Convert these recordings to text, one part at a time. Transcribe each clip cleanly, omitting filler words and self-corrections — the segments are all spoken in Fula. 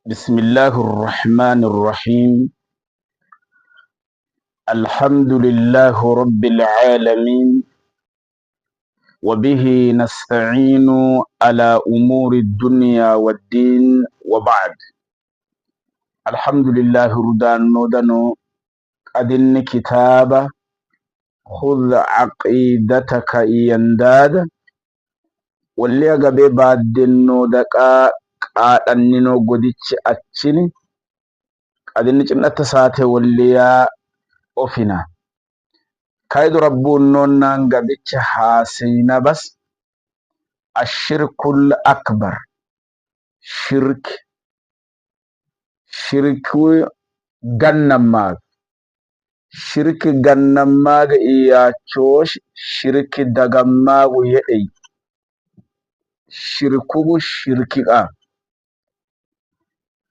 بسم الله الرحمن الرحيم. الحمد لله رب العالمين، وبه نستعين على أمور الدنيا والدين، وبعد. الحمد لله ردان نودنو أدن كتابة خذ عقيدتك ينداد واللي أقبي بعد نودك أنينو قدتش أتشني أدن جنة ساتي واللي أوفنا كايد ربون نونان قدتش حاسينا بس الشرك الأكبر شرك جنماغ شرك جنماغ إياتشوش شرك دغماغ يأي شركا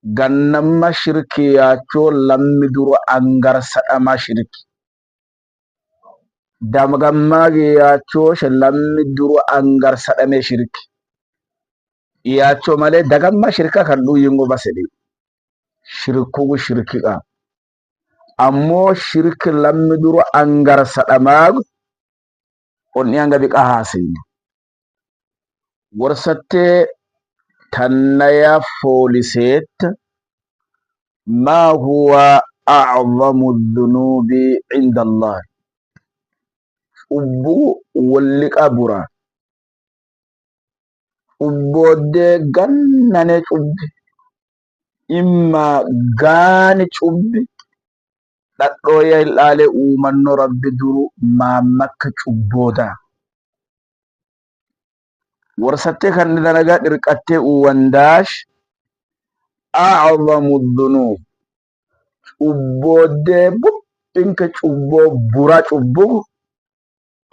جنما شرك ياتشو لمدرو أنغر سأما شرك دمغماغ ياتشوش لمدرو أنغر سأما شرك ياتشو مالي دغما شركا كندو ينغو بسدي shirkiga ammo shirk lammiduro angar sadamago on yanga bi qahasini warsatte tanaya foliset ma huwa a'zamu dhunubi inda Allah ubbu walli qabura ubbode gannane cubbi imma gaani cubbi ɗaɗɗo yahilɗaale umanno rabbi duru mamakka cubboda warsatte kandidanaga ɗirqatte uwandash a'zamu dhunub cubbode buɓɓinka cubbo bura cubbugo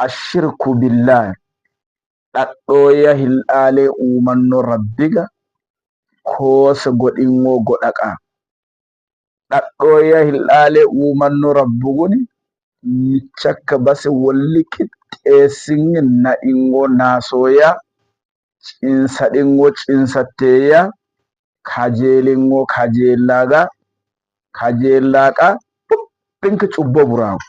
ashirku billah ɗaɗɗo yahilɗaale umanno rabbiga kosa goɗingo goɗaka ɗaɗɗo yahilɗaale umanno rabbuguni miccakka base wolli kitte singin na ingo nasoya cinsaɗingo cinsatteya kajelingo kajellaga bubbinka cubbo burago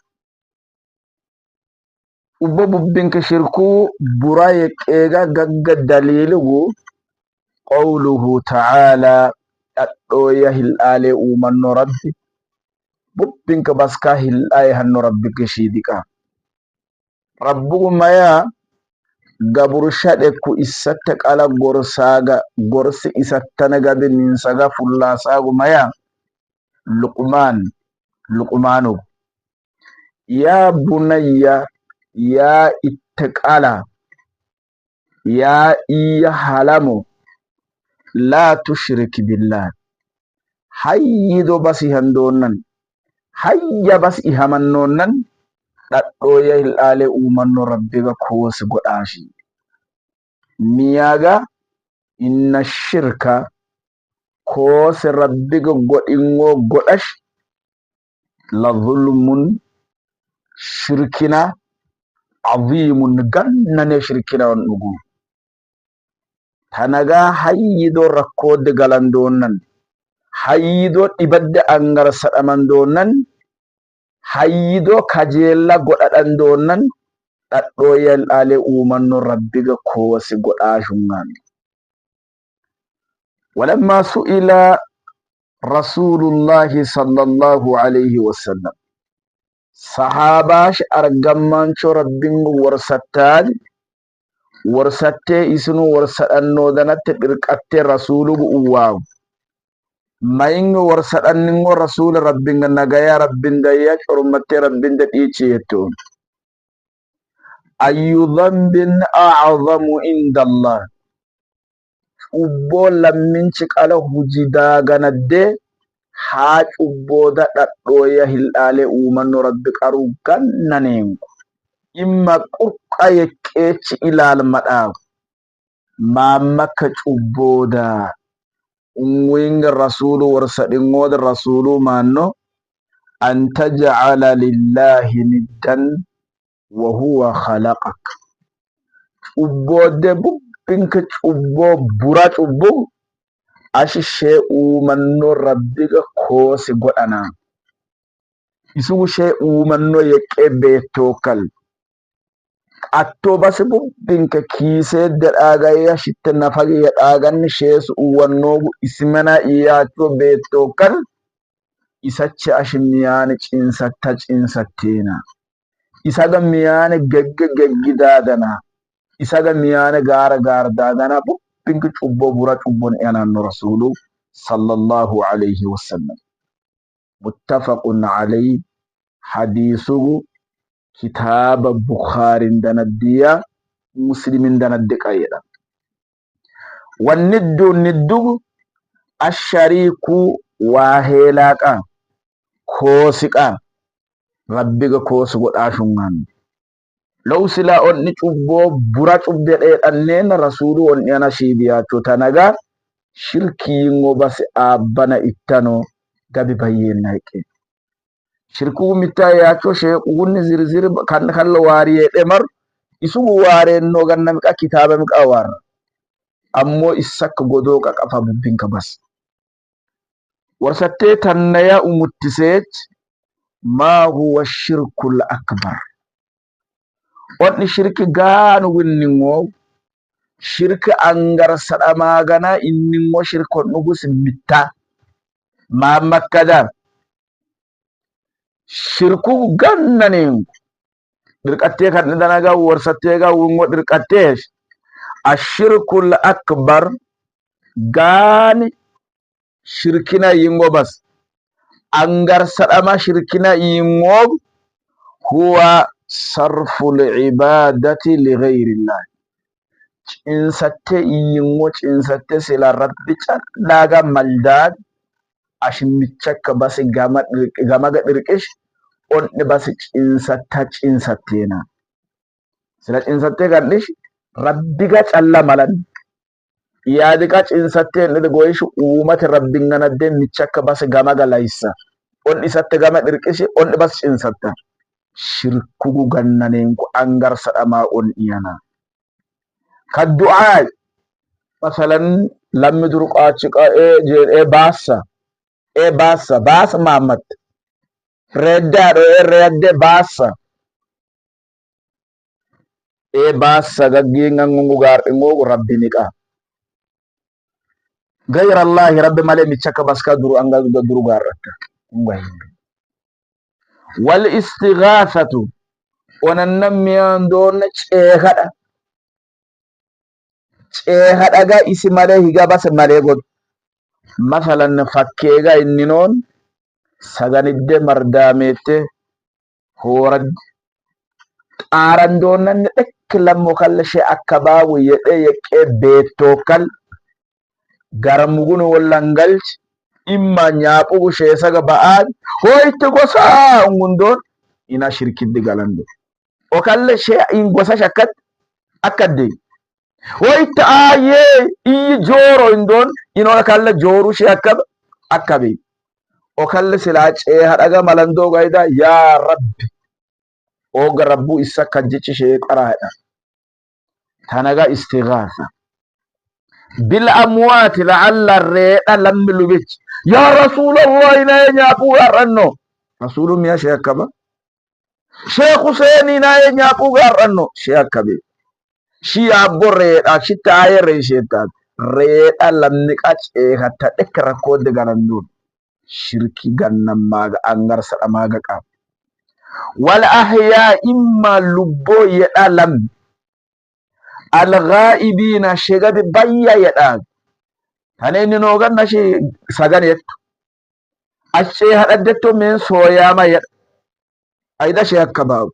cubbo bubbinka shirku bura yeqqega gagga dalilugo qawluhu ta'ala ɗaɗɗo yahilɗaale umanno rabbi bubbinka baska hilɗaye hanno rabbi keshidika rabbugu maya gaburu shaɗe ku issatta qala gorsi isattanaga be ninsaga fullasagu maya luqmanu ya bunayya ya ittaqala ya iya halamo la tushrik billah hayyido basi handonan hayya bas ihamannonan ɗaɗɗo yahilɗaale umanno rabbiga kosi goɗashi miyaga inna shirka kosi rabbiga goɗingo goɗash la zulmun shirkina azimun gannane shirkina on ɗugu tanaga hayyido rakkode galandonan hayyido ɗibadde angar saɗamandonan hayyido kajella goɗaɗandonan ɗaɗɗo yahilɗaale umanno rabbiga kosi goɗashungan walamma su'ila rasulullahi sallallahu alayhi wasallam sahabash argammanco rabbingo warsatte isunu warsaɗannodanatte ɗirqatte rasulugu uwawu mayingo warsaɗanningo rasul rabbinga nagaya rabbindaya cormatte rabbinda ɗici yetton ayu dhambin a'zamu inda Allah cubbo lamminci qala hujidaganadde ha cubboda ɗaɗɗo yahilɗaale umanno rabbi qaru gannanengo imma qurqa yeqqeci ilal maɗago mamakka cubboda winga rasulu warsaɗingoda rasulu manno an taj'ala lillahi niddan wa huwa khalaqak cubbode bubbinka cubbo bura cubbo ashishee uumannoo rabbiga koosi godhana isuushee uumannoo yeqqee beettookkal attoo basi bubbinka kiisee dadhaagayya shitte nafagayya dhaaganni sheesu uwwannoogu isimana iyaachoo beettookkal isachi ashi miyaane cinsatteena isaga miyaane geggidaadana isaga miyaane gaara daadana bubbinki cubboo bura cubbon eananno rasuulu sallallahu alayhi wasallam muttafaqun alayhi hadiisugu kitaaba Bukhaarin danaddiya Muslimin danaddiqayedha wanniddugu ashariiku waa heelaaqa koosiqa rabbiga koosi godhaashungaan law silaa onni cubboo bura cubbedheedhanneen rasuulu onni ana shiibiyaachoo tanagaa shirkiingo basi aabbana ittanoo gabi bayyeenna hiqqe shirkuu mittaa yaachoo sheequunni zirzir kan kalla waariyee mar isugu waareenno ganna miqa kitaaba miqa waarra ammoo isakka godoo qaqafa bubbinka bas warsattee tannaya umuttiseech maa huwa shirkul akbar onni shirki gaanu winningoo shirki angar sadhamaagana inningoo shirkon dhugus mittaa maammakkadar shirku gannanin dirqattee kan danaga warsatteega wungo dirqatteesh ashirkul akbar gaani shirkina yingo bas angar sadama shirkina yingo huwa sarful ibadati li ghayrillah cinsatte sila rabbi challaga maldad ashimichakka basi gama dirqish onni basi cinsatteena sila cinsatte gandish rabbiga calla malan yaadiqa cinsatte nidi goyish uumati rabbinganadde michakka basi gama galaysa onni isatte gama dirqish onni basi cinsatta shirkugu gannaneenku angar sadama on iyana kaddu'a masalan lammi durqaachiqa baasa Muhammad redde baasa gagginga ngungugar ngogu rabbi niqa gayra Allah rabbi male michaka baska duru anga duru garata wal istighathatu onannam miyandon ceehada isi male higa bas male god masalan fakkeega inninon saganidde mardaamette hoorad xaarandoonnan dhekkilammo kallashe akka baawu yedhe yeqqee beettookkal garamugun wallangalchi imma nyaaphugu sheesaga ba'aan hoyte gosaa ungundoon ina shirkiddi galando o kallashe in gosa shakkat akkadde hoyte aayee iyi jooro indoon inoona kalla jooru she akkabe o kalle silaa ceehadhaga malandoo gayda yaa rabbi oga rabbu isa kajjichi shee qaraadha tanaga istighaatha bil amwaati la'alla reedha lammi lubich yaa rasuulallah inaa nyaaquu garranno rasuulu miya shee akkaba sheekh Huseen inaa nyaaquu garranno shee akkabe shi abbo reedha shitta aye reesheettaat reedha lamni qacee hatta dhekka rakkoodde garanduun shirki gannamaaga angar sadhamaaga qab wal ahyaa imma lubboo yedha lam al ghaaibiina shegadi bayya yedha taneenni nooganna shi saganettu achee hadhaddetto men sooyaama yedha ayda shee akka baabu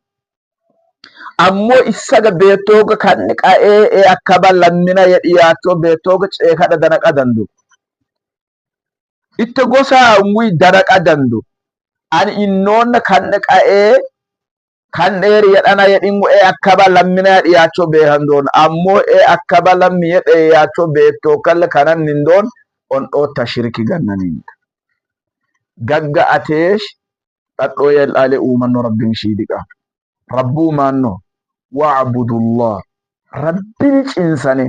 ammoo isaga beetooga kan qa'ee akkaba lammina yedhiyaatoo beetooga ceekadha danaqa dandu itte gosaa ngui danaqa dandu an innoonna kan qa'ee kan dheeri yedhana yedhingu akkaba lammina yedhiyaachoo beehandoon ammoo akkaba lammi yedhiyaachoo beetookkal kanan nindoon on dhoota shirki gannanin gagga ateesh dhadhoo yel'aale uumanno rabbin shiidiqa rabbuu maanno wa'budullah rabbin cinsane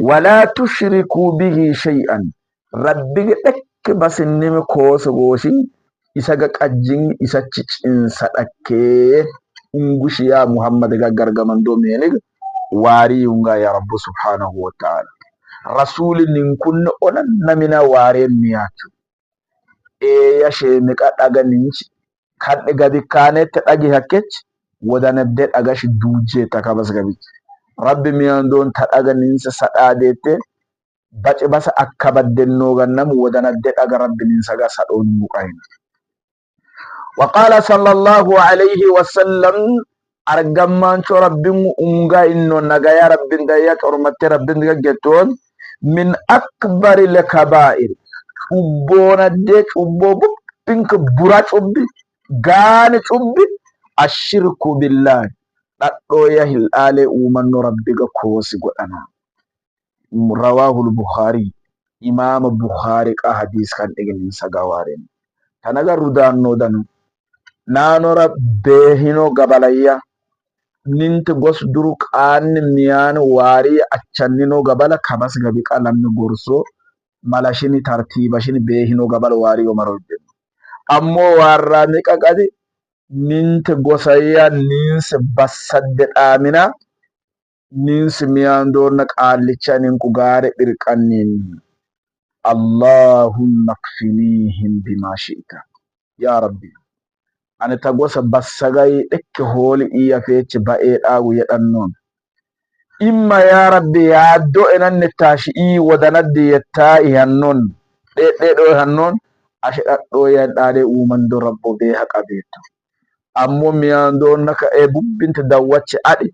ولا تشركوا به شيئا ربي لك بس النمي كوس غوشي إساقك أجين إساقك إنساقك انغوش يا محمد غرغمان دومينيك واري يونغا يا رب سبحانه وتعالى رسول نكون أنا نمنا وارين مياتو يا شيمك أغنينش kan gabi kanet agi hakech wadana det agash duje takabas gabi rabbi mi andon tadaga ninsa sadadete bace basa akabadden no gannam wadana det aga rabbi ninsa ga sadon muqayn wa qala sallallahu alayhi wa sallam argamman cho rabbin unga inno naga ya rabbin da ya tormate rabbin ga geton min akbaril kaba'ir ubona de ubbo pink burat ubbi gane cubbi ashirku billahi daddo ya hilale umanno rabbiga kosi godana rawahu al-bukhari imam bukhari ka hadis kan digin sagawaren tanaga rudanno danu nano rabbe hino gabalaya ninti gos duruk an miyan wari accannino gabala kabas gabi qalamni gorso malashini tartiba shini be hino gabal wari o marode ammo warra ni kakadi ninte gosaya ninse basadde amina ninse miyando na qalicha nin ku gare birqanin allahumma kfinihim bima shi'ta ya rabbi ana tagosa basagai dekke holi iya fece bae dagu yadannon imma ya rabbi ya do enan ne tashi i wadanadde yatta hannon de do hannon ashe daddo ya dare umando rabbo be haqabeto ammo miyando naka e bubbinta dawacce adi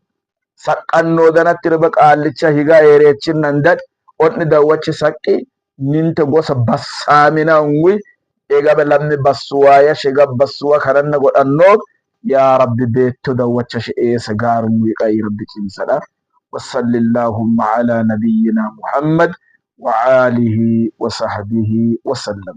sakkanno danatir ba qallicha higa erecin nan dad onni dawacce sakki ninta gosa bassamina ngui e gabe lamni bassuwa ya shiga bassuwa karanna godanno ya rabbi beto dawacce shi e sagaru ngui kai rabbi kin sada wa sallallahu ala nabiyyina muhammad wa alihi wa sahbihi wa sallam